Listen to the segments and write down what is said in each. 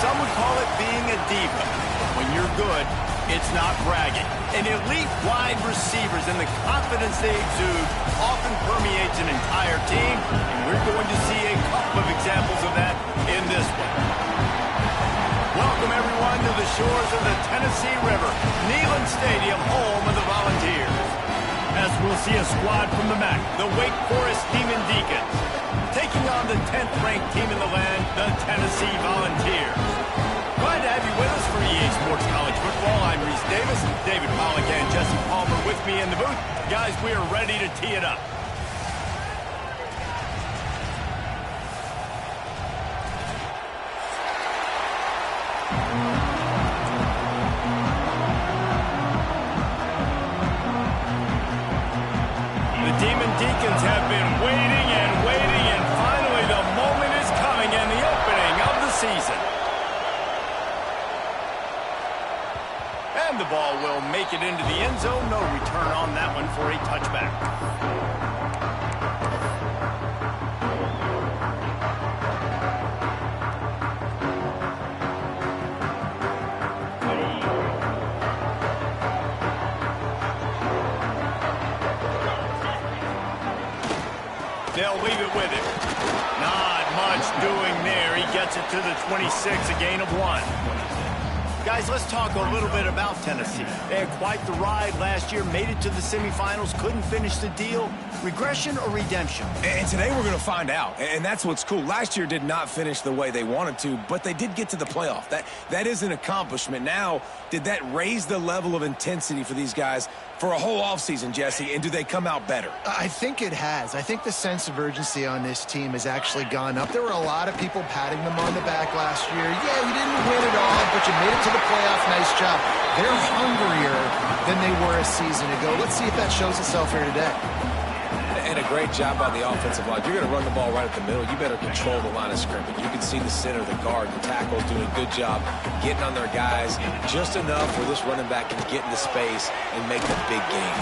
Some would call it being a diva. When you're good, it's not bragging. And elite wide receivers and the confidence they exude often permeates an entire team, and we're going to see a couple of examples of that in this one. Welcome, everyone, to the shores of the Tennessee River, Neyland Stadium, home of the Volunteers. As we'll see a squad from the MAC, the Wake Forest Demon Deacons, taking on the 10th-ranked team in the land, the Tennessee Volunteers. Glad to have you with us for EA Sports College Football. I'm Reese Davis, David Pollack and Jesse Palmer with me in the booth. Guys, we are ready to tee it up. The Demon Deacons have been waiting and waiting, and finally the moment is coming and the opening of the season. And the ball will make it into the end zone. No return on that one for a touchback. They'll leave it with him. Not much doing there. He gets it to the 26, a gain of 1. Guys, let's talk a little bit about Tennessee. They had quite the ride last year, made it to the semifinals, couldn't finish the deal. Regression or redemption? And today we're going to find out, and that's what's cool. Last year did not finish the way they wanted to, but they did get to the playoff. That is an accomplishment. Now, did that raise the level of intensity for these guys for a whole offseason, Jesse, and do they come out better? I think it has. I think the sense of urgency on this team has actually gone up. There were a lot of people patting them on the back last year. Yeah, you didn't win it all, but you made it to the playoff. Nice job. They're hungrier than they were a season ago. Let's see if that shows itself here today. And a great job by the offensive line. You're going to run the ball right at the middle. You better control the line of scrimmage. You can see the center, the guard, the tackle doing a good job getting on their guys just enough where this running back can get into space and make the big game.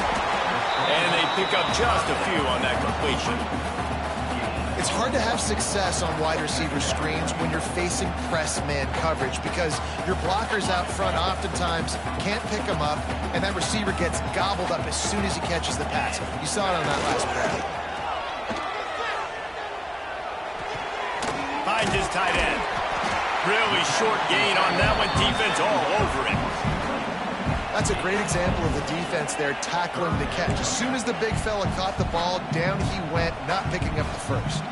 And they pick up just a few on that completion. It's hard to have success on wide receiver screens when you're facing press man coverage because your blockers out front oftentimes can't pick them up, and that receiver gets gobbled up as soon as he catches the pass. You saw it on that last play. Finds his tight end. Really short gain on that one. Defense all over it. That's a great example of the defense there tackling the catch. As soon as the big fella caught the ball, down he went, not picking up the first.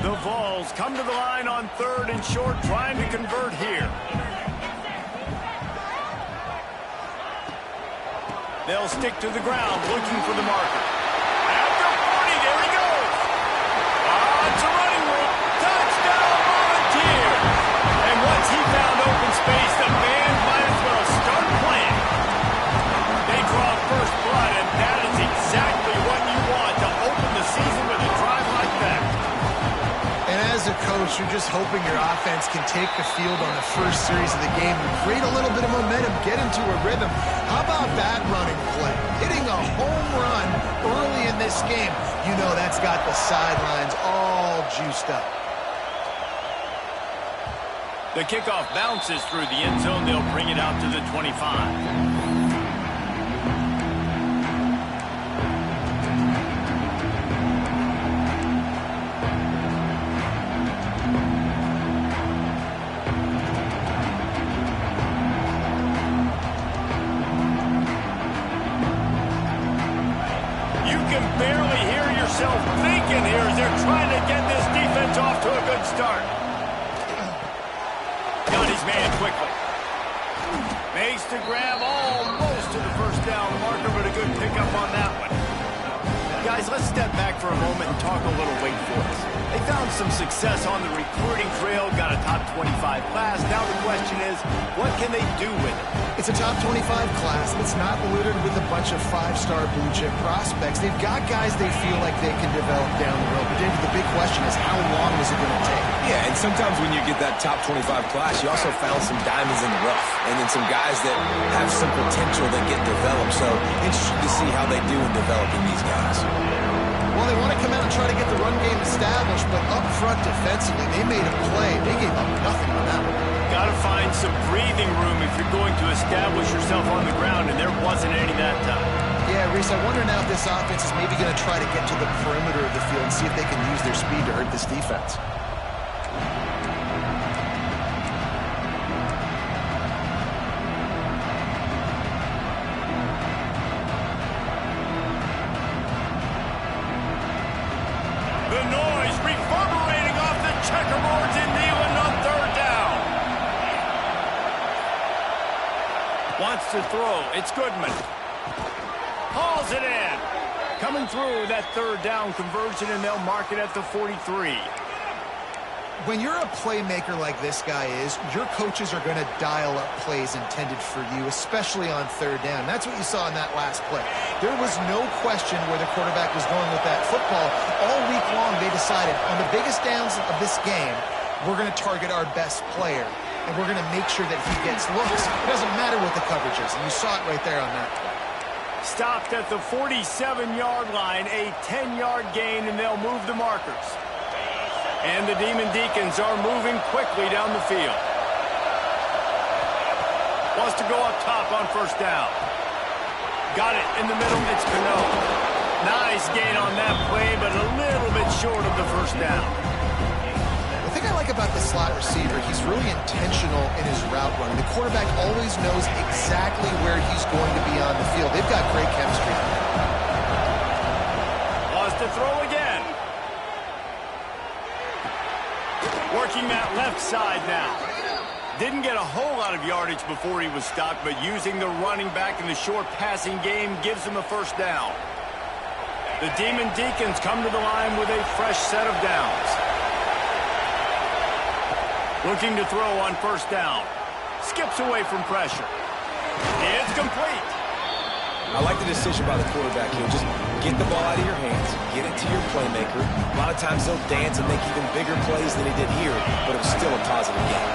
The Vols come to the line on 3rd and short, trying to convert here. They'll stick to the ground, looking for the marker. After 40, there he goes. It's a running route. Touchdown, Volunteers. And once he found open space, the fans might as well start playing. They draw first blood, and that is exactly what you want to open the season with a drive like that. And as a coach, you're just hoping your offense can take the field on the first series of the game and create a little bit of momentum, get into a rhythm. How about that running play? Hitting a home run early in this game. You know that's got the sidelines all juiced up. The kickoff bounces through the end zone. They'll bring it out to the 25. Barely hear yourself thinking here as they're trying to get this defense off to a good start. Got his man quickly. Makes the grab almost to the first down marker, but a good pickup on that one. Guys, Guys, let's step back for a moment and talk a little Wake Forest. They found some success on the recruiting trail, got a top 25 class. Now the question is, what can they do with it? It's a top 25 class that's not littered with a bunch of five-star blue-chip prospects. They've got guys they feel like they can develop down the road. But David, the big question is, how long is it going to take? Yeah, and sometimes when you get that top 25 class, you also found some diamonds in the rough. And then some guys that have some potential that get developed. So interesting to see how they do in developing these guys. Well, they want to come out and try to get the run game established, but up front defensively, they made a play. They gave up nothing on that one. Got to find some breathing room if you're going to establish yourself on the ground, and there wasn't any that time. Yeah, Reese, I wonder now if this offense is maybe going to try to get to the perimeter of the field and see if they can use their speed to hurt this defense. The noise reverberating off the checkerboards in Neyland on third down. Wants to throw. It's Goodman. Hauls it in. Coming through that third down conversion, and they'll mark it at the 43. When you're a playmaker like this guy is, your coaches are going to dial up plays intended for you, especially on third down. That's what you saw in that last play. There was no question where the quarterback was going with that football. All week long, they decided, on the biggest downs of this game, we're going to target our best player, and we're going to make sure that he gets looks. It doesn't matter what the coverage is, and you saw it right there on that play. Stopped at the 47-yard line, a 10-yard gain, and they'll move the markers. And the Demon Deacons are moving quickly down the field. Wants to go up top on first down. Got it in the middle. It's Cano. Nice gain on that play, but a little bit short of the first down. The thing I like about the slot receiver, he's really intentional in his route running. The quarterback always knows exactly where he's going to be on the field. They've got great chemistry. Wants to throw again. Working that left side now. Didn't get a whole lot of yardage before he was stopped, but using the running back in the short passing game gives him a first down. The Demon Deacons come to the line with a fresh set of downs. Looking to throw on first down. Skips away from pressure. It's complete. I like the decision by the quarterback here. Just get the ball out of your hands, get it to your playmaker. A lot of times they'll dance and make even bigger plays than he did here, but it was still a positive game.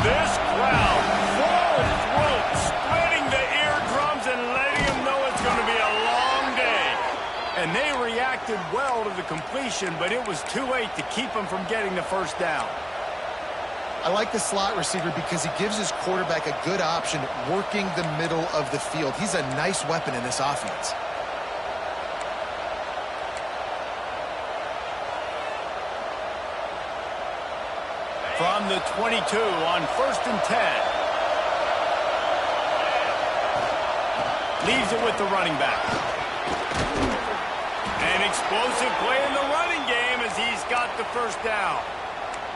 This crowd, full throat, spreading the eardrums and letting them know it's going to be a long day. And they reacted well to the completion, but it was too late to keep them from getting the first down. I like the slot receiver because he gives his quarterback a good option working the middle of the field. He's a nice weapon in this offense. From the 22 on 1st and 10. Leaves it with the running back. An explosive play in the running game as he's got the first down.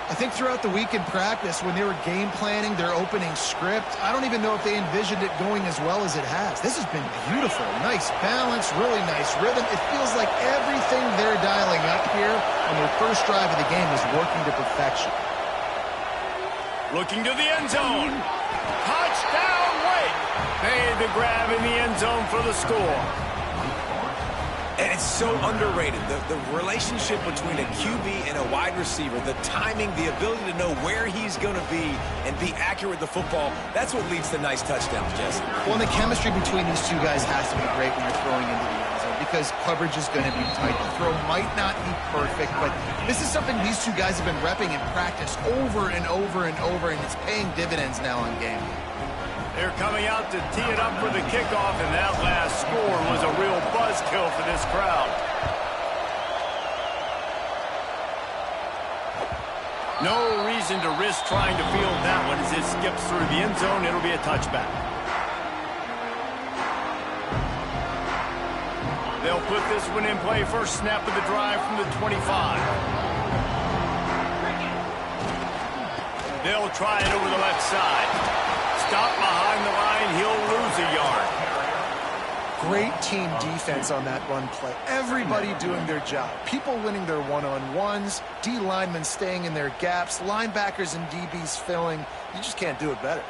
I think throughout the week in practice, when they were game planning their opening script, I don't even know if they envisioned it going as well as it has. This has been beautiful. Nice balance, really nice rhythm. It feels like everything they're dialing up here on their first drive of the game is working to perfection. Looking to the end zone. Touchdown, Wake. Made the grab in the end zone for the score. And it's so underrated. The relationship between a QB and a wide receiver, the timing, the ability to know where he's going to be and be accurate with the football, that's what leads to nice touchdowns, Jesse. Well, and the chemistry between these two guys has to be great when you're throwing into the end zone because coverage is going to be tight. The throw might not be perfect, but this is something these two guys have been repping in practice over and over and over, and it's paying dividends now on game. They're coming out to tee it up for the kickoff, and that last score was a real buzzkill for this crowd. No reason to risk trying to field that one as it skips through the end zone. It'll be a touchback. They'll put this one in play. First snap of the drive from the 25. They'll try it over the left side. Stop behind the line. He'll lose a yard. great team defense on that run play. Everybody doing their job. People winning their one-on-ones, D linemen staying in their gaps, linebackers and DBs filling. You just can't do it better.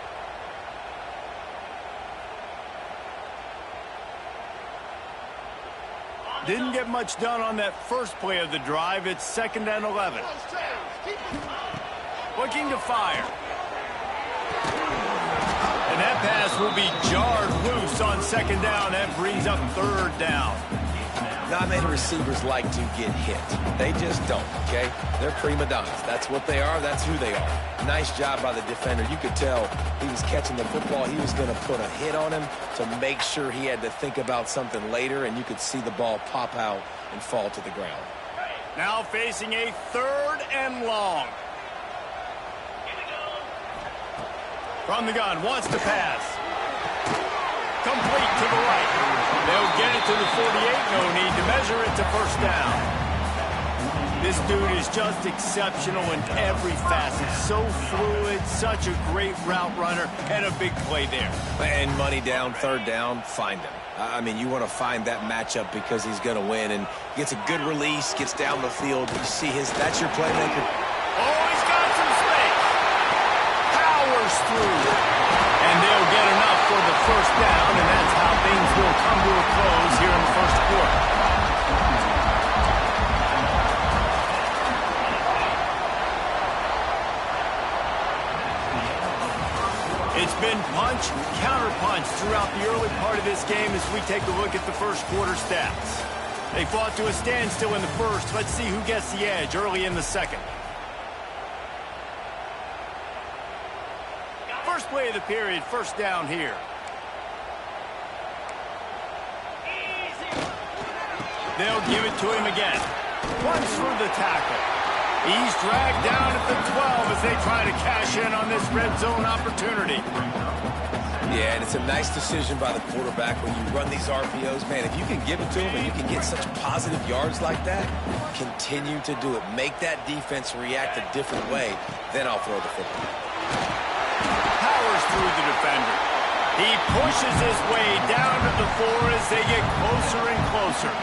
Didn't get much done on that first play of the drive. It's 2nd and 11. Looking to fire. And that pass will be jarred loose on 2nd down. That brings up 3rd down. Not many receivers like to get hit. They just don't, okay? They're prima donnas. That's what they are. That's who they are. Nice job by the defender. You could tell he was catching the football. He was going to put a hit on him to make sure he had to think about something later, and you could see the ball pop out and fall to the ground. Now facing a 3rd and long. From the gun, wants to pass. Complete to the right. They'll get it to the 48. No need to measure it to 1st down. This dude is just exceptional in every facet. So fluid, such a great route runner, and a big play there. And money down, 3rd down, find him. I mean, you want to find that matchup because he's going to win, and gets a good release, gets down the field. You see that's your playmaker. Oh, he's got some space. Powers through. And they'll get enough for the 1st down, and that's how things will come to a close here in the 1st quarter. It's been punch, counter-punch throughout the early part of this game as we take a look at the 1st quarter stats. They fought to a standstill in the 1st. Let's see who gets the edge early in the 2nd. First play of the period, 1st down here. They'll give it to him again. Runs through the tackle. He's dragged down at the 12 as they try to cash in on this red zone opportunity. Yeah, and it's a nice decision by the quarterback when you run these RPOs. Man, if you can give it to him and you can get such positive yards like that, continue to do it. Make that defense react a different way, then I'll throw the football. Powers through the defender. He pushes his way down to the 4 as they get closer and closer.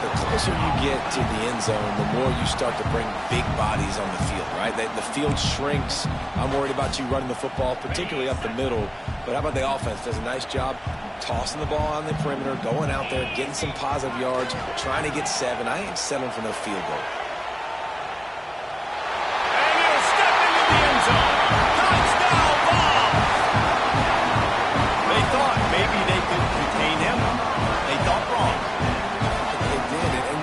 The closer you get to the end zone, the more you start to bring big bodies on the field, right? The field shrinks. I'm worried about you running the football, particularly up the middle. But how about the offense? Does a nice job tossing the ball on the perimeter, going out there, getting some positive yards, trying to get 7. I ain't settling for no field goal. And he'll step into the end zone. Touchdown ball! They thought maybe they could contain him. They thought wrong. They did, and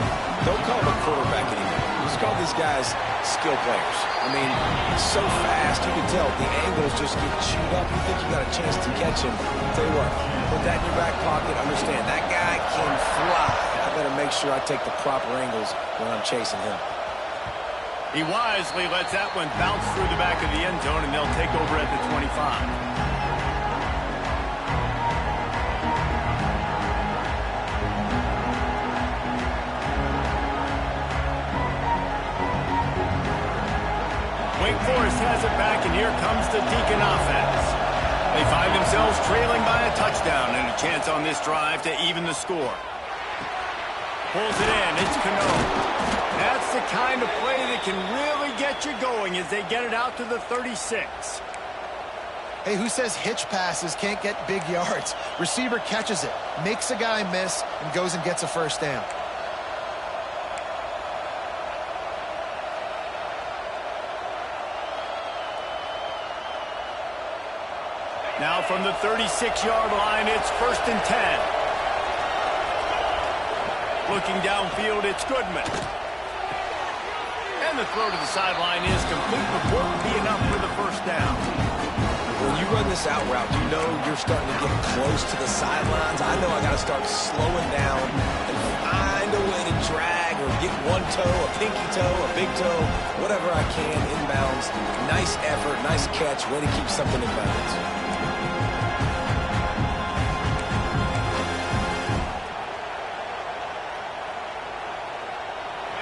don't call him a quarterback anymore. Just call these guys skill players. I mean, he's so fast, you can tell the angles just get chewed up. You think you got a chance to catch him. Tell you what, put that in your back pocket. Understand, that guy can fly. I better make sure I take the proper angles when I'm chasing him. He wisely lets that one bounce through the back of the end zone, and they'll take over at the 25. Wake Forest has it back, and here comes the Deacon offense. They find themselves trailing by a touchdown and a chance on this drive to even the score. Pulls it in. It's Cano. That's the kind of play that can really get you going as they get it out to the 36. Hey, who says hitch passes can't get big yards? Receiver catches it, makes a guy miss, and goes and gets a 1st down. Now from the 36-yard line, it's 1st and 10. Looking downfield, it's Goodman. And the throw to the sideline is complete, but won't be enough for the 1st down. When you run this out route, you know you're starting to get close to the sidelines. I know I got to start slowing down and find a way to drag or get one toe, a pinky toe, a big toe, whatever I can inbounds. Nice effort, nice catch, way to keep something in bounds.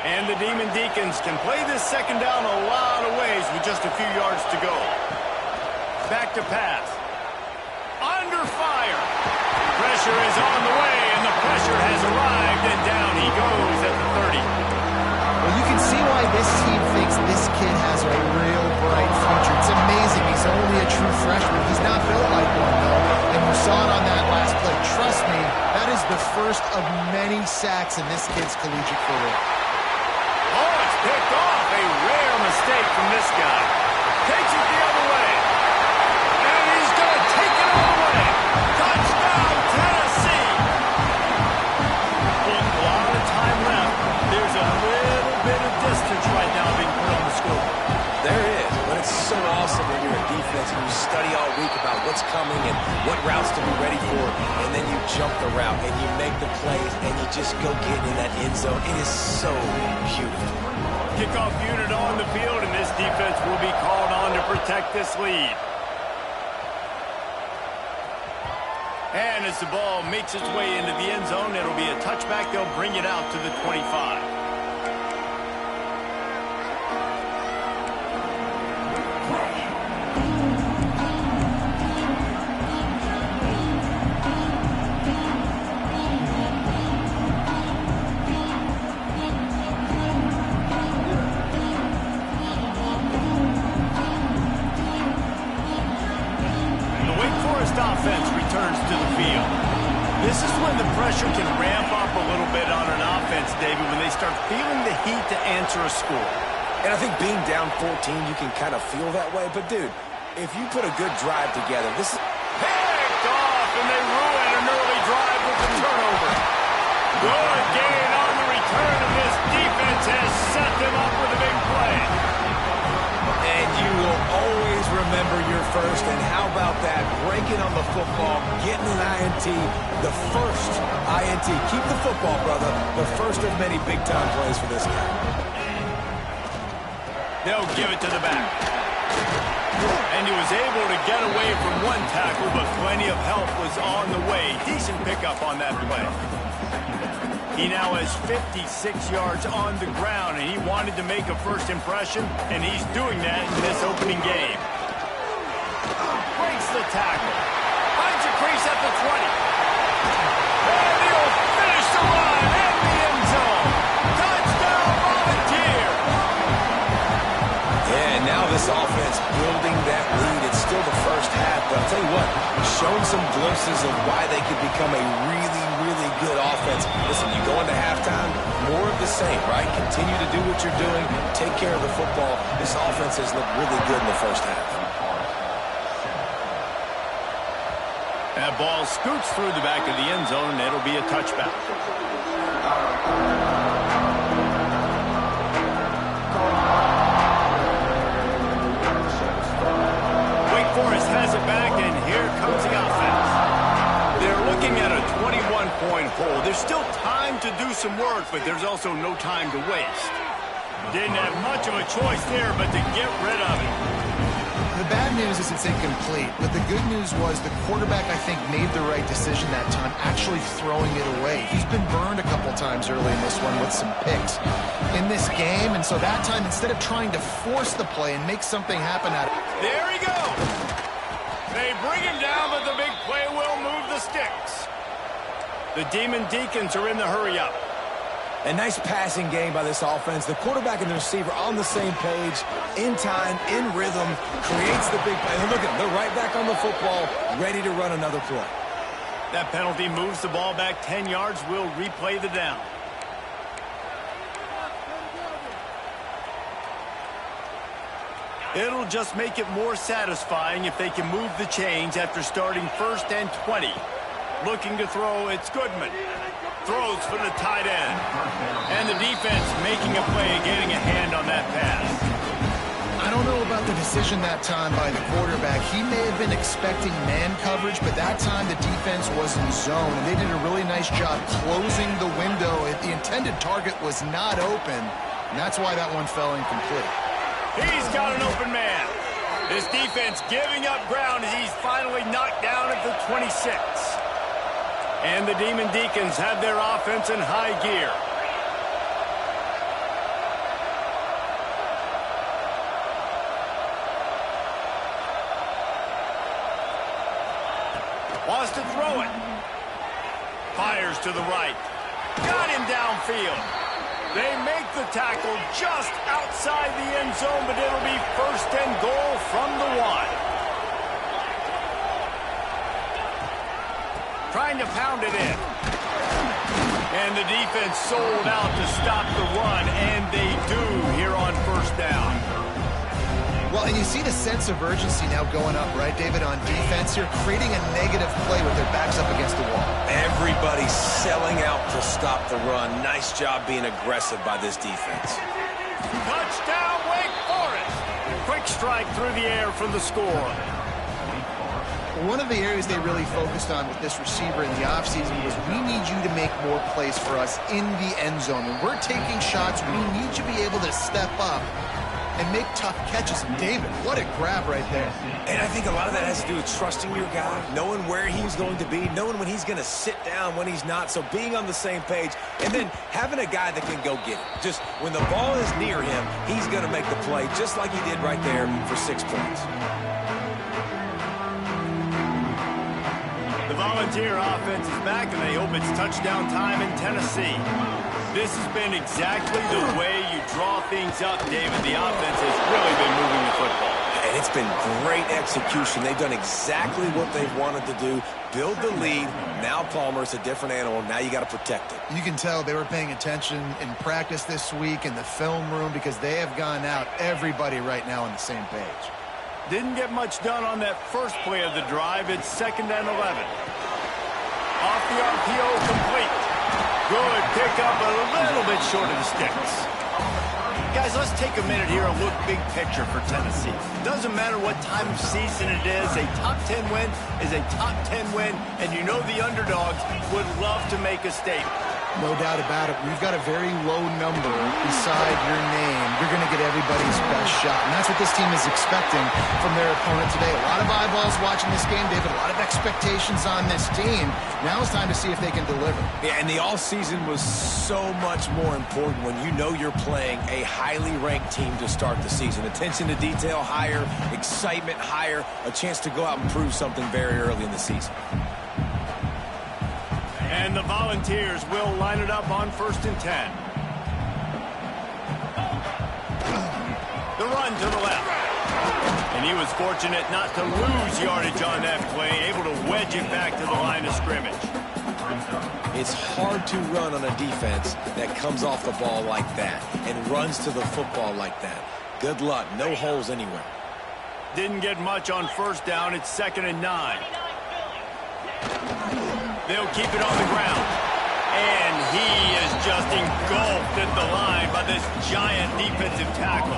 And the Demon Deacons can play this 2nd down a lot of ways with just a few yards to go. Back to pass. Under fire. pressure is on the way, and the pressure has arrived, and down he goes at the 30. Well, you can see why this team thinks this kid has a real bright future. It's amazing. He's only a true freshman. He's not built like one, though. And you saw it on that last play. Trust me, that is the first of many sacks in this kid's collegiate career. Oh, it's picked off. A rare mistake from this guy. Takes it the other way. And he's going to take it all the way. Touchdown, Tennessee. With a lot of time left, there's a little bit of distance right now being put on the score. There is, but it's so awesome when you're a defense and you study all week about what's coming and what routes to be ready for, and then you jump the route and you make the plays and you just go get in that end zone. It is so beautiful. Kickoff unit on the field, and this defense will be called on to protect this lead. And as the ball makes its way into the end zone, it'll be a touchback. They'll bring it out to the 25. Offense returns to the field. This is when the pressure can ramp up a little bit on an offense, David, when they start feeling the heat to answer a score. And I think being down 14, you can kind of feel that way. But, dude, if you put a good drive together, this is... Picked off, and they ruin an early drive with the turnover. Good gain on the return, and this defense has set them up with a big play. And you will always remember your first. And how about that? Breaking on the football, getting an INT, the first INT. Keep the football, brother. The first of many big-time plays for this guy. They'll give it to the back. And he was able to get away from one tackle, but plenty of help was on the way. Decent pickup on that play. He now has 56 yards on the ground, and he wanted to make a first impression, and he's doing that in this opening game. Breaks the tackle. Finds a crease at the 20. And he'll finish the run in the end zone. Touchdown, Volunteer. Yeah, and now this offense building that lead. It's still the first half, but I'll tell you what, showing some glimpses of why they could become a really good offense. Listen, you go into halftime, more of the same, right? Continue to do what you're doing, take care of the football. This offense has looked really good in the first half. That ball scoots through the back of the end zone, and it'll be a touchback. Wake Forest has it back, and here comes the offense. They're looking at a 21-point hole. There's still time to do some work, but there's also no time to waste. Didn't have much of a choice there, but to get rid of it. The bad news is it's incomplete, but the good news was the quarterback, I think, made the right decision that time, actually throwing it away. He's been burned a couple times early in this one with some picks in this game, and so that time, instead of trying to force the play and make something happen out of it. There he goes. They bring him down, but the big play will move the sticks. The Demon Deacons are in the hurry-up. A nice passing game by this offense. The quarterback and the receiver on the same page, in time, in rhythm, creates the big play. And look at them. They're right back on the football, ready to run another play. That penalty moves the ball back 10 yards. We'll replay the down. It'll just make it more satisfying if they can move the chains after starting 1st and 20. Looking to throw, it's Goodman. Throws for the tight end. And the defense making a play, getting a hand on that pass. I don't know about the decision that time by the quarterback. He may have been expecting man coverage, but that time the defense was in zone, and they did a really nice job closing the window. The intended target was not open, and that's why that one fell incomplete. He's got an open man. This defense giving up ground as he's finally knocked down at the 26. And the Demon Deacons have their offense in high gear. Wants to throw it. Fires to the right. Got him downfield. They make the tackle just outside the end zone, but it'll be 1st and goal from the 1. Trying to pound it in. And the defense sold out to stop the run, and they do here on 1st down. Well, and you see the sense of urgency now going up, right, David, on defense here, creating a negative play with their backs up against the wall. Everybody's selling out to stop the run. Nice job being aggressive by this defense. Touchdown, Wake Forest! Quick strike through the air for the score. One of the areas they really focused on with this receiver in the offseason was we need you to make more plays for us in the end zone. When we're taking shots, we need you to be able to step up and make tough catches. And David, what a grab right there. And I think a lot of that has to do with trusting your guy, knowing where he's going to be, knowing when he's going to sit down, when he's not, so being on the same page, and then having a guy that can go get it. Just when the ball is near him, he's going to make the play just like he did right there for 6 points. The Volunteer offense is back, and they hope it's touchdown time in Tennessee. This has been exactly the way you draw things up, David. The offense has really been moving the football. And it's been great execution. They've done exactly what they've wanted to do. Build the lead. Now Palmer's a different animal. Now you got to protect it. You can tell they were paying attention in practice this week in the film room because they have gone out, everybody right now on the same page. Didn't get much done on that first play of the drive. It's 2nd and 11. Off the RPO, complete. Good pickup, a little bit short of the sticks. Guys, let's take a minute here and look big picture for Tennessee. Doesn't matter what time of season it is, a top 10 win is a top 10 win, and you know the underdogs would love to make a statement. No doubt about it. We've got a very low number beside your name. You're going to get everybody's best shot, and that's what this team is expecting from their opponent today. A lot of eyeballs watching this game, David. A lot of expectations on this team. Now it's time to see if they can deliver. Yeah, and the offseason was so much more important when you know you're playing a highly ranked team to start the season. Attention to detail higher, excitement higher, a chance to go out and prove something very early in the season. And the Volunteers will line it up on 1st and 10. The run to the left. And he was fortunate not to lose yardage on that play, able to wedge it back to the line of scrimmage. It's hard to run on a defense that comes off the ball like that and runs to the football like that. Good luck. No holes anywhere. Didn't get much on 1st down. It's 2nd and 9. They'll keep it on the ground. And he is just engulfed at the line by this giant defensive tackle.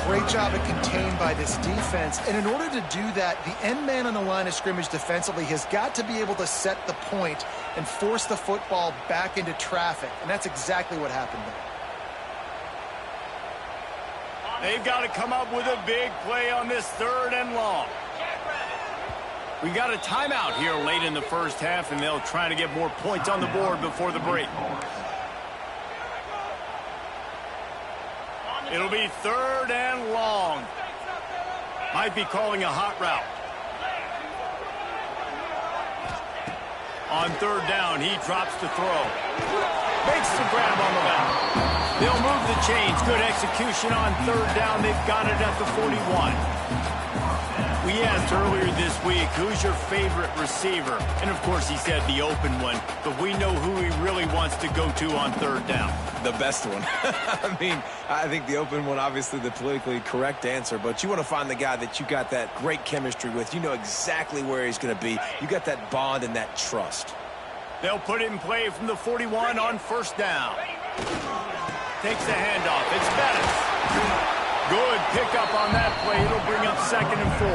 Great job at contained by this defense. And in order to do that, the end man on the line of scrimmage defensively has got to be able to set the point and force the football back into traffic. And that's exactly what happened there. They've got to come up with a big play on this 3rd and long. We got a timeout here late in the first half, and they'll try to get more points on the board before the break. It'll be 3rd and long. Might be calling a hot route. On 3rd down, he drops to throw. Makes the grab on the back. They'll move the chains. Good execution on 3rd down. They've got it at the 41. We asked earlier this week, who's your favorite receiver? And, of course, he said the open one. But we know who he really wants to go to on 3rd down. The best one. I mean, I think the open one, obviously the politically correct answer. But you want to find the guy that you got that great chemistry with. You know exactly where he's going to be. You got that bond and that trust. They'll put it in play from the 41 on 1st down. Takes the handoff. It's Menace. Good pickup on that play. It'll bring up 2nd and 4.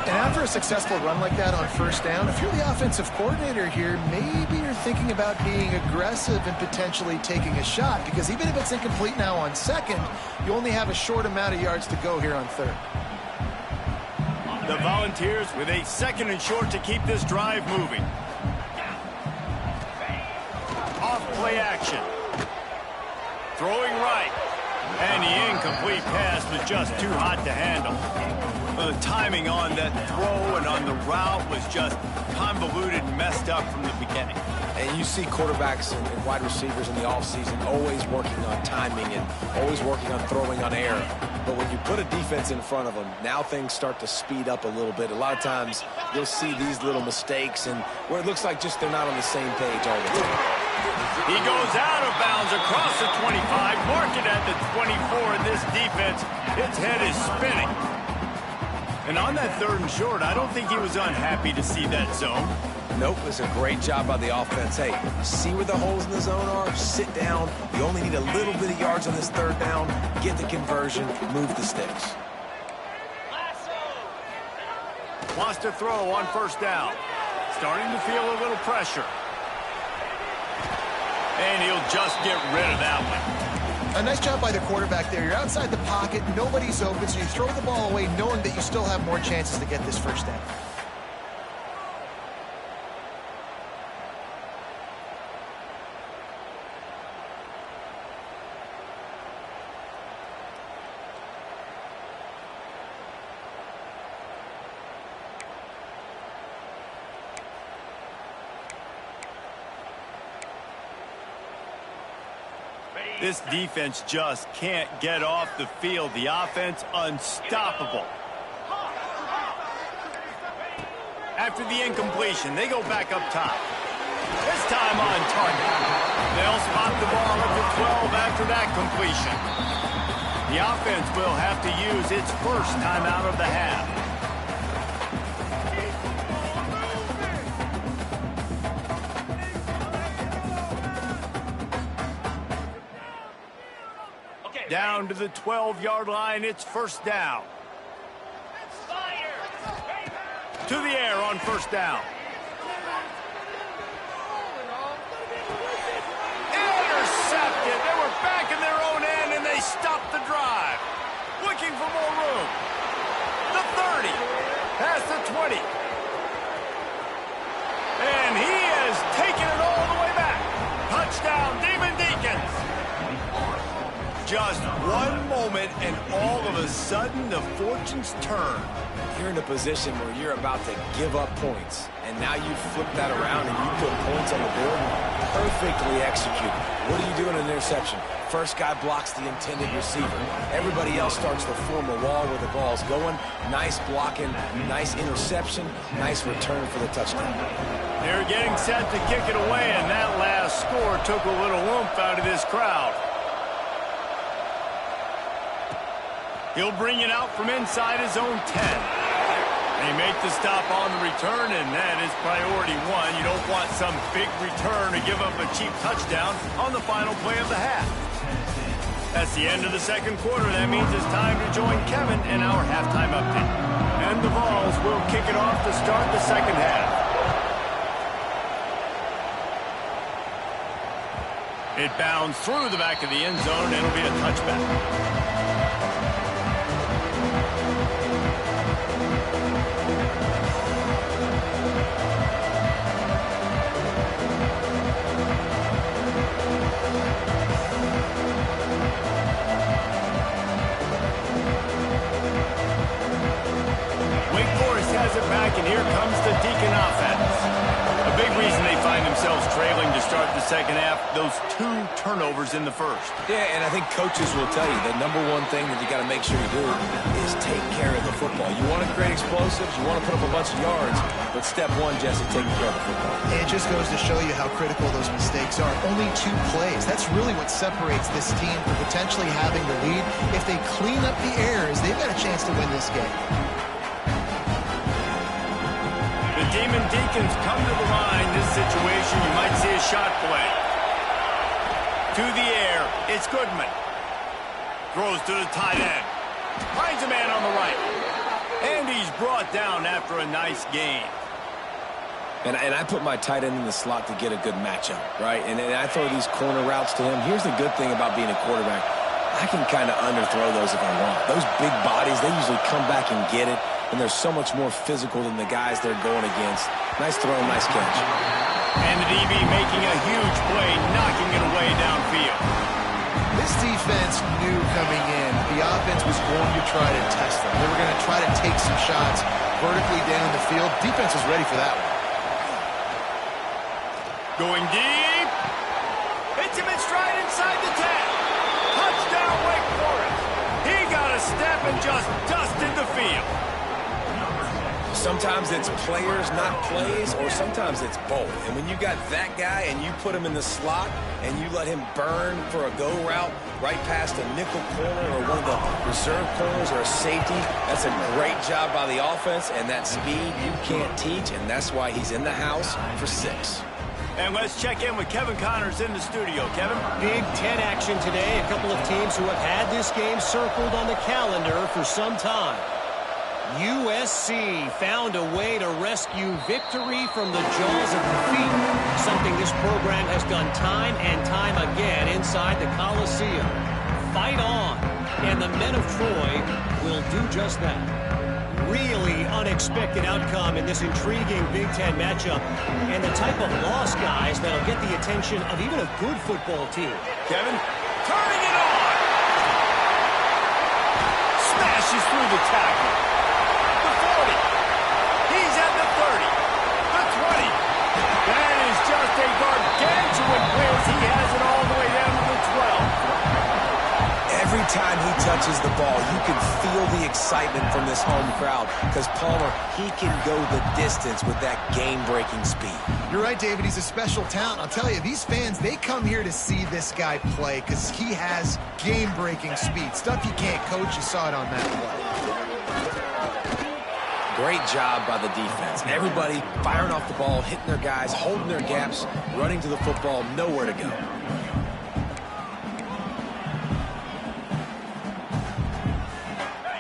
And after a successful run like that on 1st down, if you're the offensive coordinator here, maybe you're thinking about being aggressive and potentially taking a shot, because even if it's incomplete now on 2nd, you only have a short amount of yards to go here on 3rd. The Volunteers with a 2nd and short to keep this drive moving. Off play action. Throwing right. And the incomplete pass was just too hot to handle. Well, the timing on that throw and on the route was just convoluted and messed up from the beginning. And you see quarterbacks and wide receivers in the offseason always working on timing and always working on throwing on air. But when you put a defense in front of them, now things start to speed up a little bit. A lot of times you'll see these little mistakes and where it looks like just they're not on the same page all the time. He goes out of bounds across the 25, mark it at the 24, and this defense, its head is spinning. And on that 3rd and short, I don't think he was unhappy to see that zone. Nope, it's a great job by the offense. Hey, see where the holes in the zone are? Sit down. You only need a little bit of yards on this 3rd down. Get the conversion. Move the sticks. Wants to throw on 1st down. Starting to feel a little pressure. And he'll just get rid of that one. A nice job by the quarterback there. You're outside the pocket. Nobody's open, so you throw the ball away knowing that you still have more chances to get this 1st down. This defense just can't get off the field. The offense unstoppable. After the incompletion, they go back up top. This time on target. They'll spot the ball at the 12 after that completion. The offense will have to use its 1st timeout of the half. Down to the 12-yard line, it's 1st down. To the air on 1st down. Intercepted. They were back in their own end, and they stopped the drive. Looking for more room. The 30. Past the 20. And he has taken it all the way back. Touchdown, Demon Deacons. Just one moment, and all of a sudden, the fortunes turn. You're in a position where you're about to give up points, and now you flip that around and you put points on the board. Perfectly executed. What do you do in an interception? First guy blocks the intended receiver. Everybody else starts to form a wall where the ball's going. Nice blocking, nice interception, nice return for the touchdown. They're getting set to kick it away, and that last score took a little oomph out of this crowd. He'll bring it out from inside his own 10. They make the stop on the return, and that is priority 1. You don't want some big return to give up a cheap touchdown on the final play of the half. That's the end of the 2nd quarter. That means it's time to join Kevin in our halftime update. And the Vols will kick it off to start the 2nd half. It bounds through the back of the end zone, and it'll be a touchback. And here comes the Deacon offense. A big reason they find themselves trailing to start the 2nd half, those 2 turnovers in the 1st. Yeah, and I think coaches will tell you the number one thing that you got to make sure you do is take care of the football. You want to create explosives, you want to put up a bunch of yards, but step 1, Jesse, taking care of the football. It just goes to show you how critical those mistakes are. Only 2 plays. That's really what separates this team from potentially having the lead. If they clean up the errors, they've got a chance to win this game. Demon Deacons come to the line. This situation, you might see a shot play. To the air, it's Goodman. Throws to the tight end. Finds a man on the right. And he's brought down after a nice gain. And I put my tight end in the slot to get a good matchup, right? And I throw these corner routes to him. Here's the good thing about being a quarterback. I can kind of underthrow those if I want. Those big bodies, they usually come back and get it. And they're so much more physical than the guys they're going against. Nice throw, nice catch. And the DB making a huge play, knocking it away downfield. This defense knew coming in the offense was going to try to test them. They were going to try to take some shots vertically down the field. Defense was ready for that one. Going deep. Hits him in stride inside the 10. Touchdown, Wake Forest. He got a step and just dusted the field. Sometimes it's players, not plays, or sometimes it's both. And when you got that guy and you put him in the slot and you let him burn for a go route right past a nickel corner or one of the reserve corners or a safety, that's a great job by the offense, and that speed you can't teach, and that's why he's in the house for 6. And let's check in with Kevin Connors in the studio. Kevin? Big Ten action today. A couple of teams who have had this game circled on the calendar for some time. USC found a way to rescue victory from the jaws of defeat, something this program has done time and time again inside the Coliseum. Fight on, and the men of Troy will do just that. Really unexpected outcome in this intriguing Big Ten matchup, and the type of loss, guys, that'll get the attention of even a good football team. Kevin, turning it on! Smashes through the tackle. The 40. He's at the 30. The 20. That is just a gargantuan whiz. He has it all the way down to the 12. Every time he touches the ball, you can feel the excitement from this home crowd because Palmer, he can go the distance with that game-breaking speed. You're right, David. He's a special talent. I'll tell you, these fans, they come here to see this guy play because he has game-breaking speed. Stuff you can't coach. You saw it on that play. Great job by the defense. Everybody firing off the ball, hitting their guys, holding their gaps, running to the football, nowhere to go.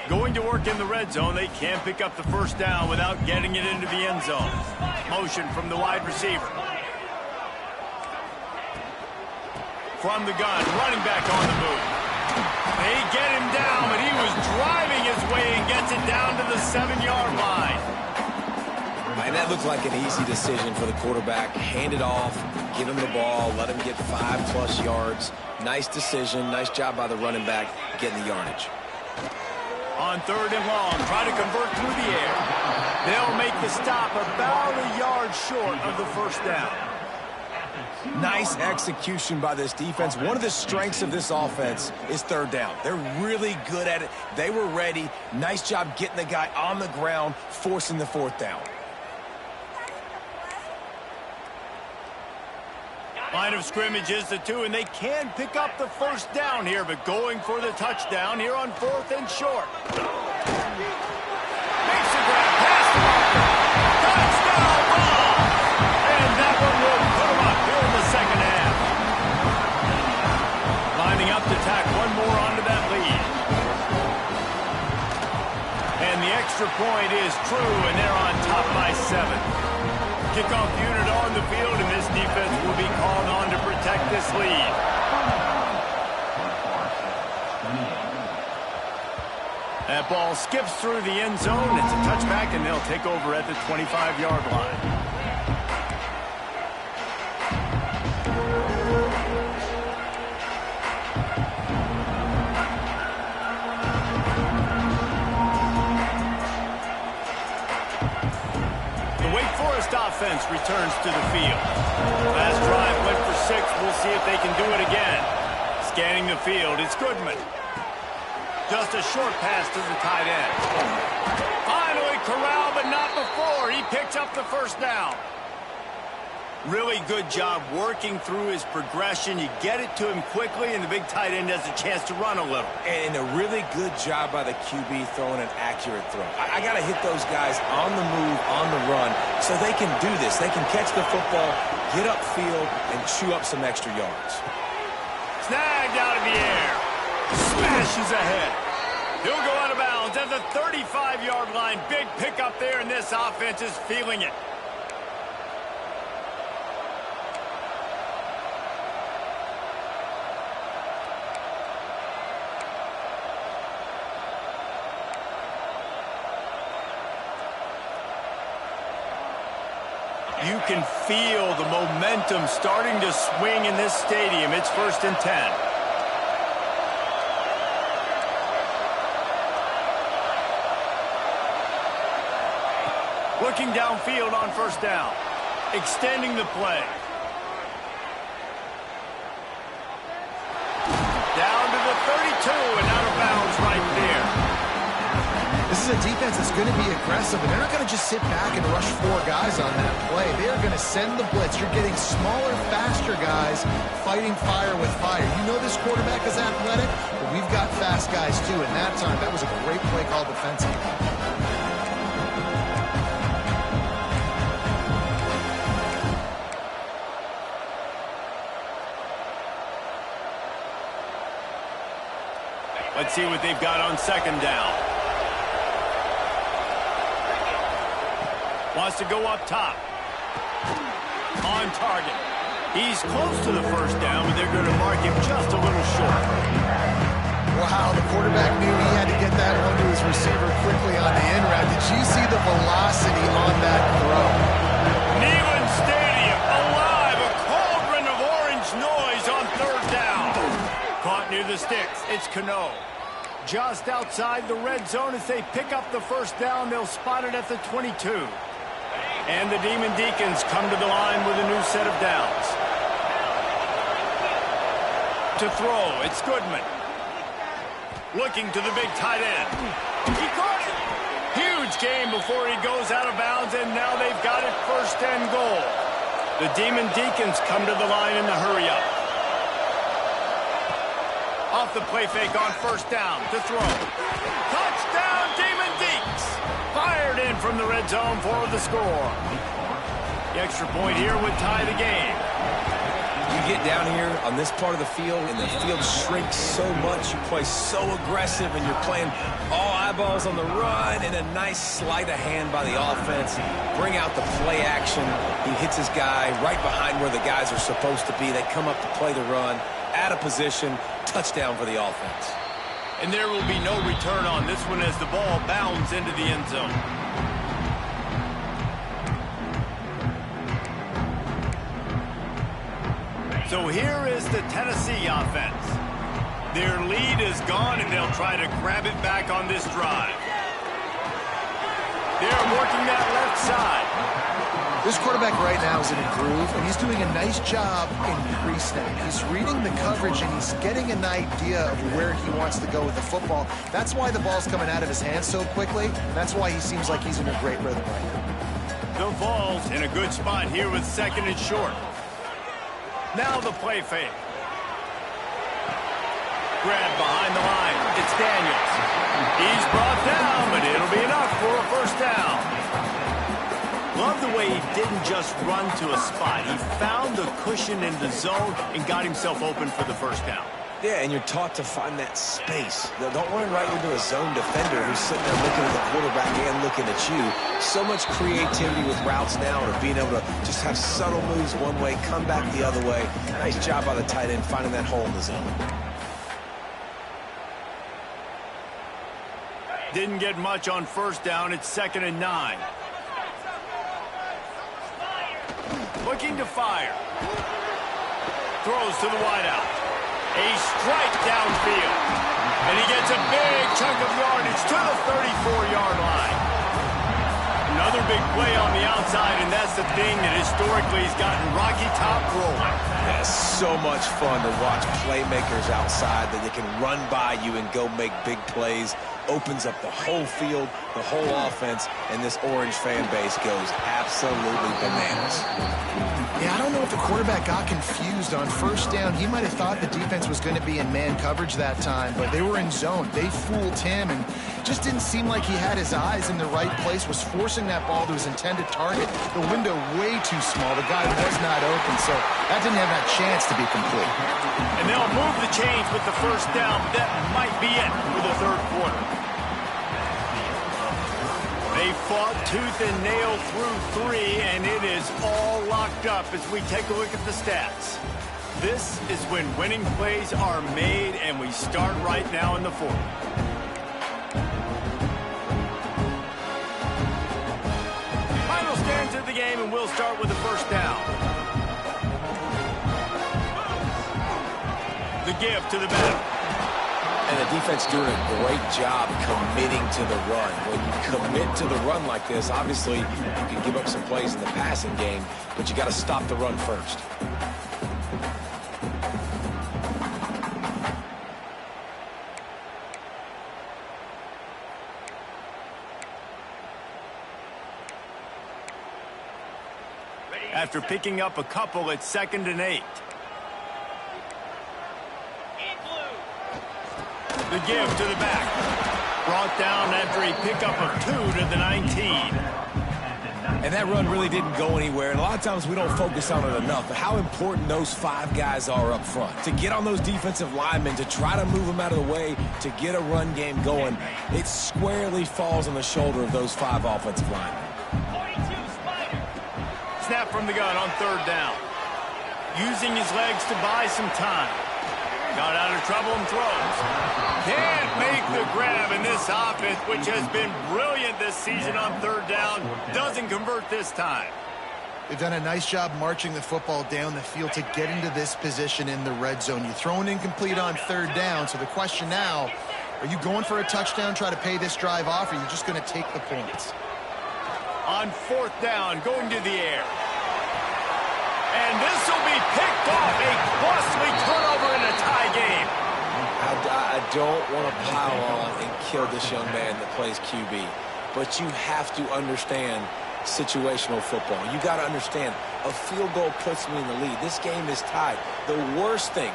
Going to work in the red zone. They can't pick up the first down without getting it into the end zone. Motion from the wide receiver. From the gun, running back on the move. They get him down, but he was driving his way and gets it down to the 7-yard line. And that looked like an easy decision for the quarterback. Hand it off, give him the ball, let him get 5+ yards. Nice decision, nice job by the running back getting the yardage. On 3rd and long, try to convert through the air. They'll make the stop about a yard short of the first down. Nice execution by this defense. One of the strengths of this offense is 3rd down. They're really good at it. They were ready. Nice job getting the guy on the ground, forcing the 4th down. Line of scrimmage is the 2, and they can pick up the first down here, but going for the touchdown here on 4th and short. Makes a grab, pass the marker. Touchdown ball! And that one will put him up here in the second half. Lining up to tack one more onto that lead. And the extra point is true, and they're on top by 7. Kickoff unit on the field, and this defense will be called on to protect this lead. That ball skips through the end zone. It's a touchback, and they'll take over at the 25-yard line. Offense returns to the field. Last drive went for 6. We'll see if they can do it again. Scanning the field, it's Goodman. Just a short pass to the tight end. Finally corralled, but not before. He picks up the first down. Really good job working through his progression. You get it to him quickly, and the big tight end has a chance to run a little. And a really good job by the QB throwing an accurate throw. I got to hit those guys on the move, on the run, so they can do this. They can catch the football, get upfield, and chew up some extra yards. Snagged out of the air. Smashes ahead. He'll go out of bounds at the 35-yard line. Big pickup there, and this offense is feeling it. You can feel the momentum starting to swing in this stadium. It's 1st and 10. Looking downfield on first down. Extending the play. Down to the 32 and out of bounds right there. This is a defense that's going to be aggressive, and they're not going to just sit back and rush 4 guys on that play. They are going to send the blitz. You're getting smaller, faster guys fighting fire with fire. You know this quarterback is athletic, but we've got fast guys too. And that time, that was a great play call defensively. Let's see what they've got on second down. Wants to go up top. On target. He's close to the first down, but they're going to mark him just a little short. Wow, the quarterback knew he had to get that one to his receiver quickly on the in route. Did you see the velocity on that throw? Neyland Stadium, alive, a cauldron of orange noise on third down. Caught near the sticks. It's Cano. Just outside the red zone as they pick up the first down. They'll spot it at the 22. And the Demon Deacons come to the line with a new set of downs. To throw, it's Goodman. Looking to the big tight end. He caught it. Huge game before he goes out of bounds, and now they've got it first and goal. The Demon Deacons come to the line in the hurry-up. Off the play fake on first down to throw. Touchdown, Demon Deeks. Fired in from the red zone for the score. The extra point here would tie the game. You get down here on this part of the field, and the field shrinks so much. You play so aggressive, and you're playing all eyeballs on the run, and a nice sleight of hand by the offense. Bring out the play action. He hits his guy right behind where the guys are supposed to be. They come up to play the run, out of position, touchdown for the offense. And there will be no return on this one as the ball bounds into the end zone. So here is the Tennessee offense. Their lead is gone, and they'll try to grab it back on this drive. They're working that left side. This quarterback right now is in a groove, and he's doing a nice job in pre-snap. He's reading the coverage, and he's getting an idea of where he wants to go with the football. That's why the ball's coming out of his hands so quickly. That's why he seems like he's in a great rhythm right now. The Vols in a good spot here with second and short. Now the play fake. Grab behind the line. It's Daniels. He's brought down, but it'll be enough for a first down. Love the way he didn't just run to a spot. He found the cushion in the zone and got himself open for the first down. Yeah, and you're taught to find that space. Don't run right into a zone defender who's sitting there looking at the quarterback and looking at you. So much creativity with routes now, or being able to just have subtle moves one way, come back the other way. Nice job by the tight end finding that hole in the zone. Didn't get much on first down. It's 2nd and 9. Looking to fire. Throws to the wideout. A strike downfield. And he gets a big chunk of yardage to the 34-yard line. Another big play on the outside, and that's the thing that historically has gotten Rocky Top rolling. Yeah, so much fun to watch playmakers outside that they can run by you and go make big plays. Opens up the whole field, the whole offense, and this Orange fan base goes absolutely bananas. Yeah, I don't know if the quarterback got confused on first down. He might have thought the defense was going to be in man coverage that time, but they were in zone. They fooled him, and just didn't seem like he had his eyes in the right place, was forcing that ball to his intended target. The window way too small. The guy was not open, so that didn't have that chance to be complete. And they'll move the chains with the first down. That might be it for the third quarter. They fought tooth and nail through 3, and it is all locked up as we take a look at the stats. This is when winning plays are made, and we start right now in the fourth. Final stands of the game, and we'll start with the first down. The give to the middle. And the defense doing a great job committing to the run. When you commit to the run like this, obviously you can give up some plays in the passing game, but you got to stop the run first. After picking up a couple, it's 2nd and 8. The give to the back. Brought down after a pickup of 2 to the 19. And that run really didn't go anywhere. And a lot of times we don't focus on it enough. But how important those 5 guys are up front. To get on those defensive linemen, to try to move them out of the way, to get a run game going, it squarely falls on the shoulder of those 5 offensive linemen. Snap from the gun on 3rd down. Using his legs to buy some time. Got out of trouble and throws. Can't make the grab in this offense, which has been brilliant this season on 3rd down. Doesn't convert this time. They've done a nice job marching the football down the field to get into this position in the red zone. You throw an incomplete on 3rd down, so the question now, are you going for a touchdown, try to pay this drive off, or are you just going to take the points? On 4th down, going to the air. And this will be picked off. A costly turnover in a tie game. I don't want to pile on and kill this young man that plays QB. But you have to understand situational football. You got to understand, a field goal puts me in the lead. This game is tied. The worst thing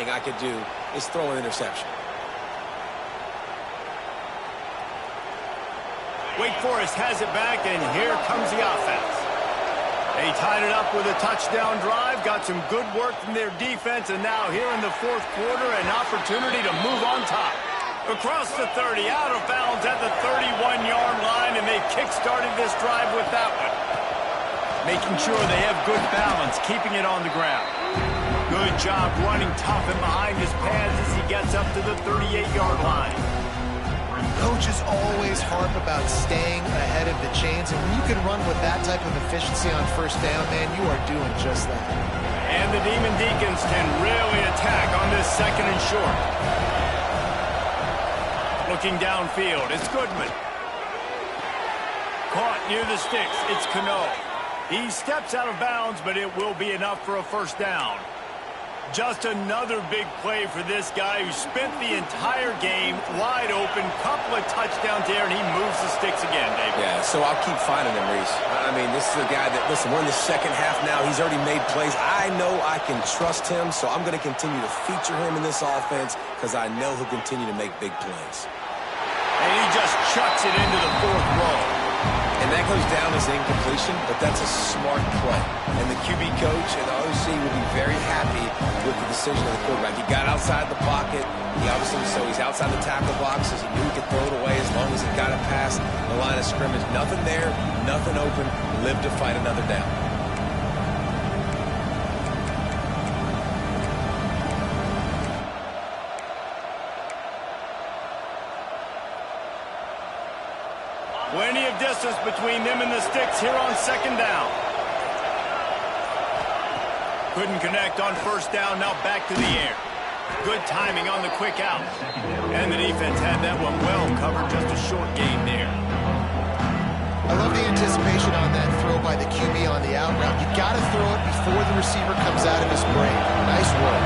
I could do is throw an interception. Wake Forest has it back, and here comes the offense. They tied it up with a touchdown drive, got some good work from their defense, and now here in the 4th quarter, an opportunity to move on top. Across the 30, out of bounds at the 31-yard line, and they kick-started this drive with that one. Making sure they have good balance, keeping it on the ground. Good job running tough and behind his pads as he gets up to the 38-yard line. Coaches always harp about staying ahead of the chains, and when you can run with that type of efficiency on 1st down, man, you are doing just that. And the Demon Deacons can really attack on this 2nd and short. Looking downfield, it's Goodman. Caught near the sticks, it's Cano. He steps out of bounds, but it will be enough for a 1st down. Just another big play for this guy who spent the entire game wide open, couple of touchdowns there, and he moves the sticks again, David. Yeah, so I'll keep finding him, Reese. I mean, this is a guy that, listen, we're in the 2nd half now. He's already made plays. I know I can trust him, so I'm going to continue to feature him in this offense because I know he'll continue to make big plays. And he just chucks it into the 4th row. And that goes down as incompletion, but that's a smart play. And the QB coach and the OC will be very happy with the decision of the quarterback. He got outside the pocket. He obviously, so he's outside the tackle boxes. He knew he could throw it away as long as he got it past the line of scrimmage. Nothing there, nothing open. Live to fight another down. Plenty of distance between them and the sticks here on 2nd down. Couldn't connect on 1st down, now back to the air. Good timing on the quick out. And the defense had that one well covered, just a short gain there. I love the anticipation on that throw by the QB on the out route. You got to throw it before the receiver comes out of his break. Nice work.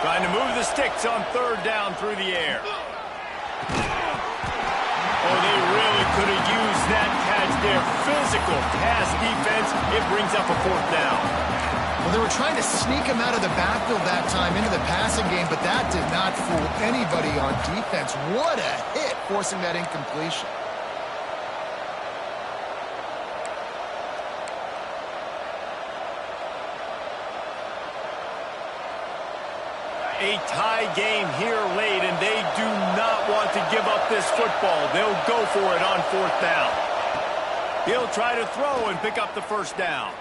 Trying to move the sticks on 3rd down through the air. Oh, they really could have used that catch there. Physical pass defense. It brings up a 4th down. Well, they were trying to sneak him out of the backfield that time into the passing game, but that did not fool anybody on defense. What a hit, forcing that incompletion. A tie game here late, and they do not want to give up this football. They'll go for it on 4th down. He'll try to throw and pick up the 1st down.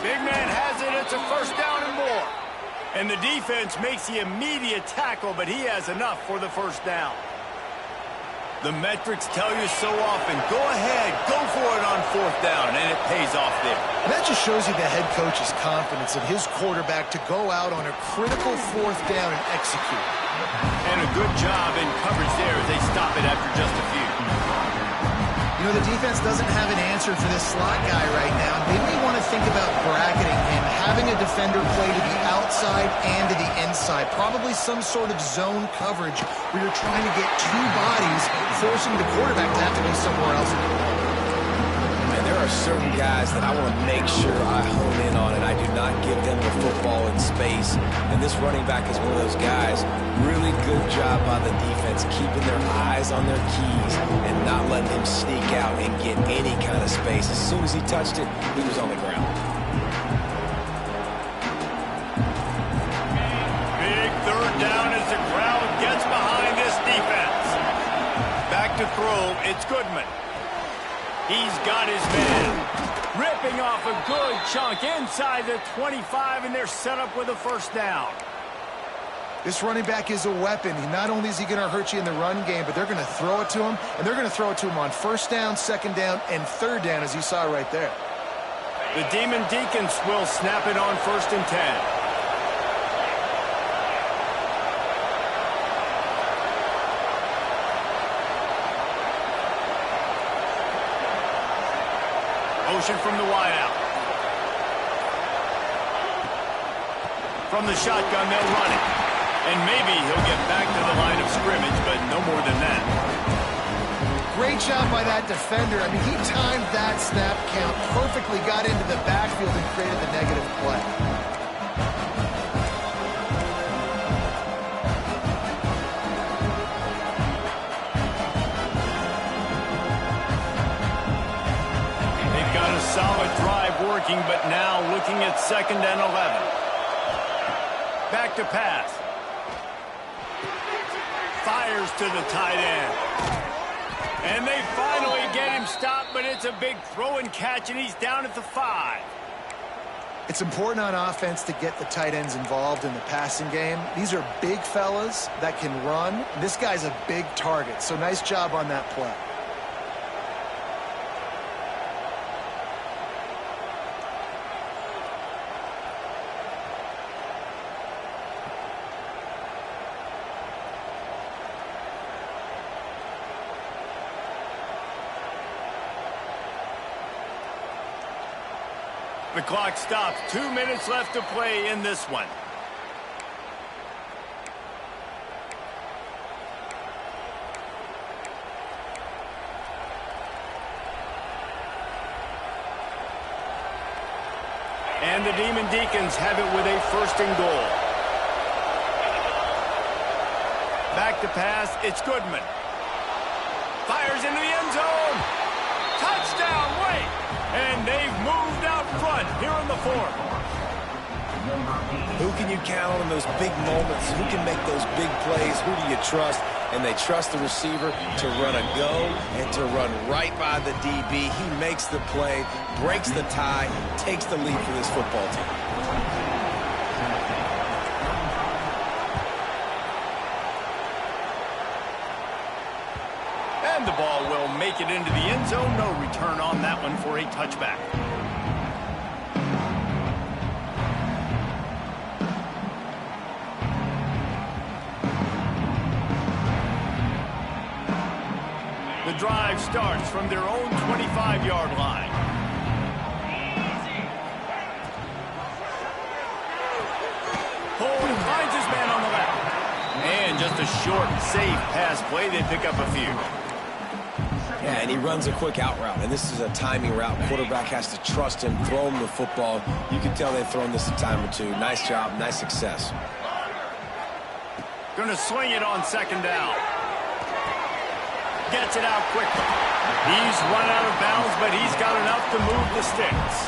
Big man has it. It's a 1st down and more. And the defense makes the immediate tackle, but he has enough for the 1st down. The metrics tell you so often, go ahead, go for it on 4th down, and it pays off there. And that just shows you the head coach's confidence in his quarterback to go out on a critical 4th down and execute. And a good job in coverage there as they stop it after just a few. You know, the defense doesn't have an answer for this slot guy right now. They may want to think about bracketing him, having a defender play to the outside and to the inside. Probably some sort of zone coverage where you're trying to get 2 bodies, forcing the quarterback to have to go somewhere else in the ball. And there are certain guys that I want to make sure I hone in on, and I do not give them the football in space. And this running back is one of those guys. Really good job by the defense, keeping their eyes on their keys and not letting him sneak out and get any kind of space. As soon as he touched it, he was on the ground. Big 3rd down as the crowd gets behind this defense. Back to throw, it's Goodman. He's got his man. Ripping off a good chunk inside the 25, and they're set up with a 1st down. This running back is a weapon. Not only is he going to hurt you in the run game, but they're going to throw it to him, and they're going to throw it to him on 1st down, 2nd down, and 3rd down, as you saw right there. The Demon Deacons will snap it on 1st and 10. Motion from the wideout. From the shotgun, they'll run it. And maybe he'll get back to the line of scrimmage, but no more than that. Great job by that defender. I mean, he timed that snap count perfectly, got into the backfield and created the negative play. They've got a solid drive working, but now looking at 2nd and 11. Back to pass. Fires to the tight end. And they finally get him stopped, but it's a big throw and catch, and he's down at the 5. It's important on offense to get the tight ends involved in the passing game. These are big fellas that can run. This guy's a big target, so nice job on that play. The clock stops. 2 minutes left to play in this one. And the Demon Deacons have it with a 1st and goal. Back to pass, it's Goodman. Fires into the end zone. Touchdown, wait! And they've moved out front here in the 4th. Who can you count on in those big moments? Who can make those big plays? Who do you trust? And they trust the receiver to run a go and to run right by the DB. He makes the play, breaks the tie, takes the lead for this football team. And the ball will make it into the end zone. No return on that one for a touchback. The drive starts from their own 25-yard line. Cole finds his man on the left. And just a short, safe pass play. They pick up a few. Yeah, and he runs a quick out route, and this is a timing route. Quarterback has to trust him, throw him the football. You can tell they've thrown this a time or two. Nice job, nice success. Going to swing it on 2nd down. Gets it out quickly. He's run out of bounds, but he's got enough to move the sticks.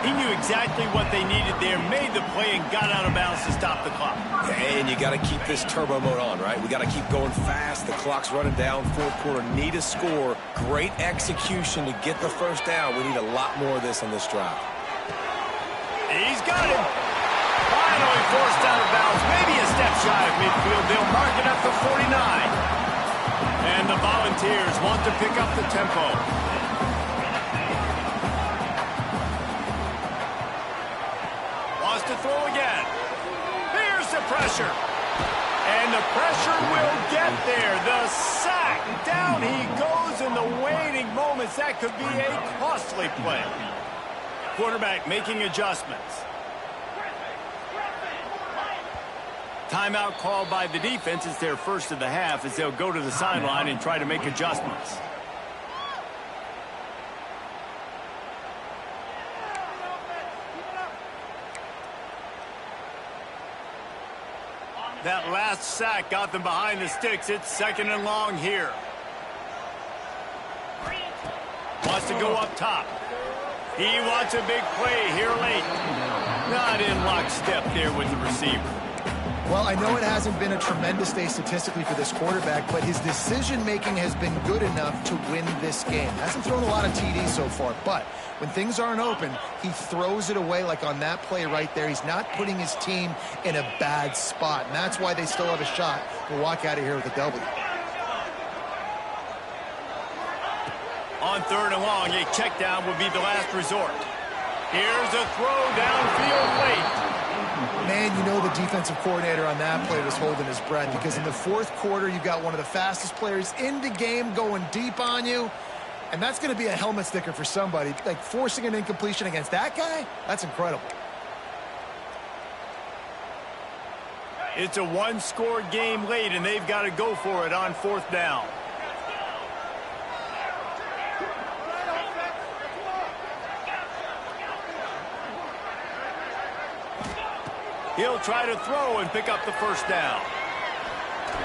He knew exactly what they needed there, made the play, and got out of bounds to stop the clock. And you got to keep this turbo mode on, right? We got to keep going fast. The clock's running down, 4th quarter. Need a score. Great execution to get the 1st down. We need a lot more of this on this drive. He's got him. Finally forced out of bounds. Maybe a step shy of midfield. They'll mark it up to 49. And the Volunteers want to pick up the tempo. Wants to throw again. Here's the pressure. And the pressure will get there. The sack. Down he goes in the waning moments. That could be a costly play. Quarterback making adjustments. Timeout called by the defense. It's their first of the half as they'll go to the sideline and try to make adjustments. That last sack got them behind the sticks. It's 2nd and long here. Wants to go up top. He wants a big play here late. Not in lockstep there with the receiver. Well, I know it hasn't been a tremendous day statistically for this quarterback, but his decision-making has been good enough to win this game. Hasn't thrown a lot of TDs so far, but when things aren't open, he throws it away like on that play right there. He's not putting his team in a bad spot, and that's why they still have a shot to walk out of here with a W. On 3rd and long, a check down would be the last resort. Here's a throw downfield late. Man, you know the defensive coordinator on that play was holding his breath because in the 4th quarter, you've got one of the fastest players in the game going deep on you, and that's going to be a helmet sticker for somebody. Like, forcing an incompletion against that guy, that's incredible. It's a one-score game late, and they've got to go for it on 4th down. He'll try to throw and pick up the 1st down.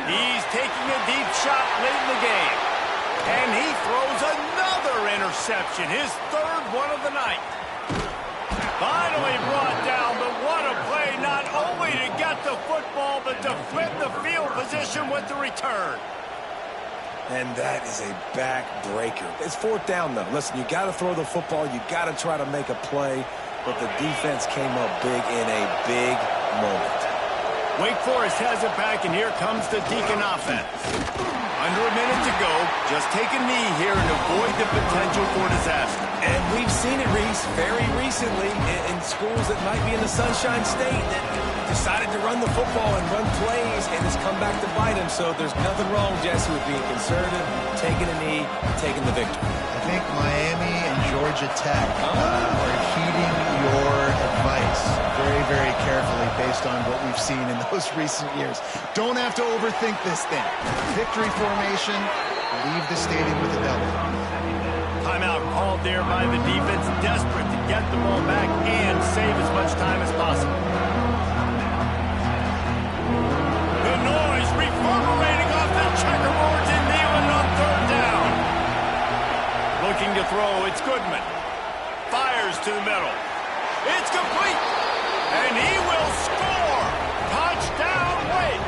He's taking a deep shot late in the game. And he throws another interception, his 3rd one of the night. Finally brought down, but what a play, not only to get the football, but to flip the field position with the return. And that is a backbreaker. It's 4th down, though. Listen, you got to throw the football. You got to try to make a play. But the defense came up big in a big moment. Wake Forest has it back, and here comes the Deacon offense. Under a minute to go. Just take a knee here and avoid the potential for disaster. And we've seen it, Reese, very recently in schools that might be in the Sunshine State that decided to run the football and run plays, and it's come back to bite them. So there's nothing wrong, Jesse, with being conservative, taking a knee, taking the victory. I think Miami and Georgia Tech are heeding your advice very, very carefully based on what we've seen in those recent years. Don't have to overthink this thing. Victory formation, leave the stadium with a W. Timeout called there by the defense, desperate to get the ball back and save as much time as possible. The noise reverberating off the checkerboards in Neyland on 3rd down. Looking to throw, it's Goodman. Fires to the middle. It's complete. And he will score. Touchdown, Wake.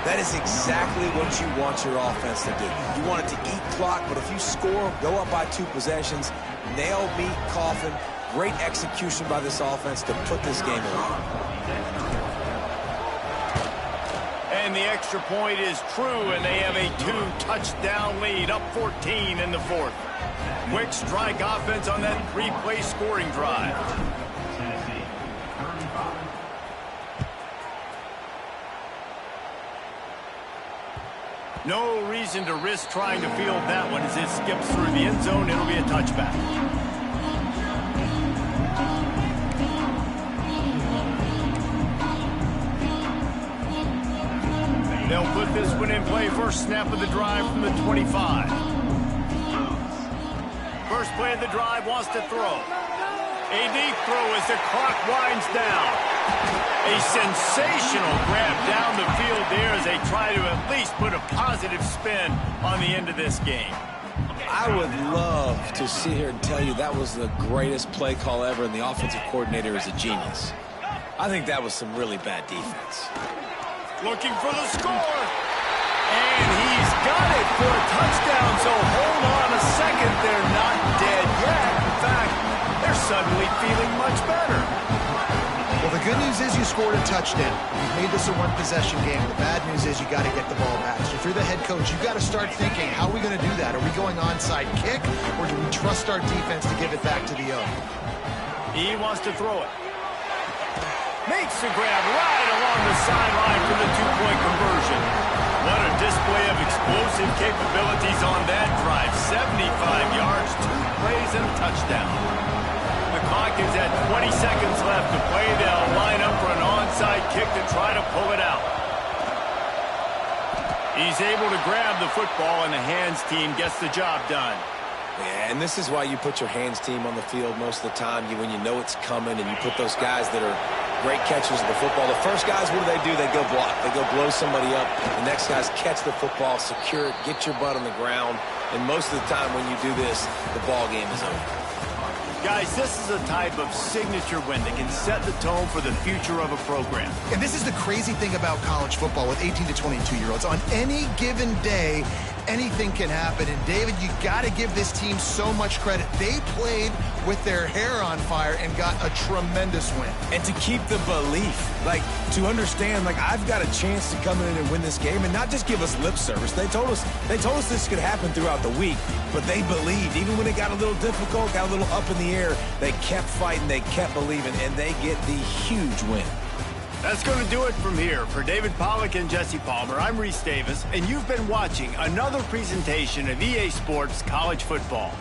That is exactly what you want your offense to do. You want it to eat clock, but if you score, go up by 2 possessions, nail, beat, coffin. Great execution by this offense to put this game away. And the extra point is true, and they have a 2-touchdown lead, up 14 in the 4th. Quick strike offense on that 3-play scoring drive. No reason to risk trying to field that one as it skips through the end zone. It'll be a touchback. They'll put this one in play. First snap of the drive from the 25. First play of the drive, wants to throw. A deep throw as the clock winds down. A sensational grab down the field there as they try to at least put a positive spin on the end of this game. I would love to sit here and tell you that was the greatest play call ever, and the offensive coordinator is a genius. I think that was some really bad defense. Looking for the score. And he's got it for a touchdown, so hold on a second. They're not dead yet. In fact, they're suddenly feeling much better. Well, the good news is you scored a touchdown. You've made this a one-possession game. The bad news is you got to get the ball back. So if you're the head coach, you've got to start thinking, how are we going to do that? Are we going onside kick, or do we trust our defense to give it back to the O? He wants to throw it. Makes the grab right along the sideline for the two-point conversion. What a display of explosive capabilities on that drive. 75 yards, 2 plays, and a touchdown. The clock is at 20 seconds left to play. They'll line up for an onside kick to try to pull it out. He's able to grab the football, and the hands team gets the job done. Yeah, and this is why you put your hands team on the field most of the time. When you know it's coming, and you put those guys that are great catchers of the football. The first guys, what do? They go block. They go blow somebody up. The next guys catch the football, secure it, get your butt on the ground. And most of the time when you do this, the ball game is over. Guys, this is a type of signature win that can set the tone for the future of a program. And this is the crazy thing about college football with 18 to 22-year-olds. On any given day, anything can happen. And, David, you got to give this team so much credit. They played with their hair on fire and got a tremendous win. And to keep the belief, to understand, I've got a chance to come in and win this game and not just give us lip service. They told us this could happen throughout the week, but they believed. Even when it got a little difficult, got a little up in the air, they kept fighting, they kept believing, and they get the huge win. That's going to do it from here. For David Pollack and Jesse Palmer, I'm Reese Davis, and you've been watching another presentation of EA Sports College Football.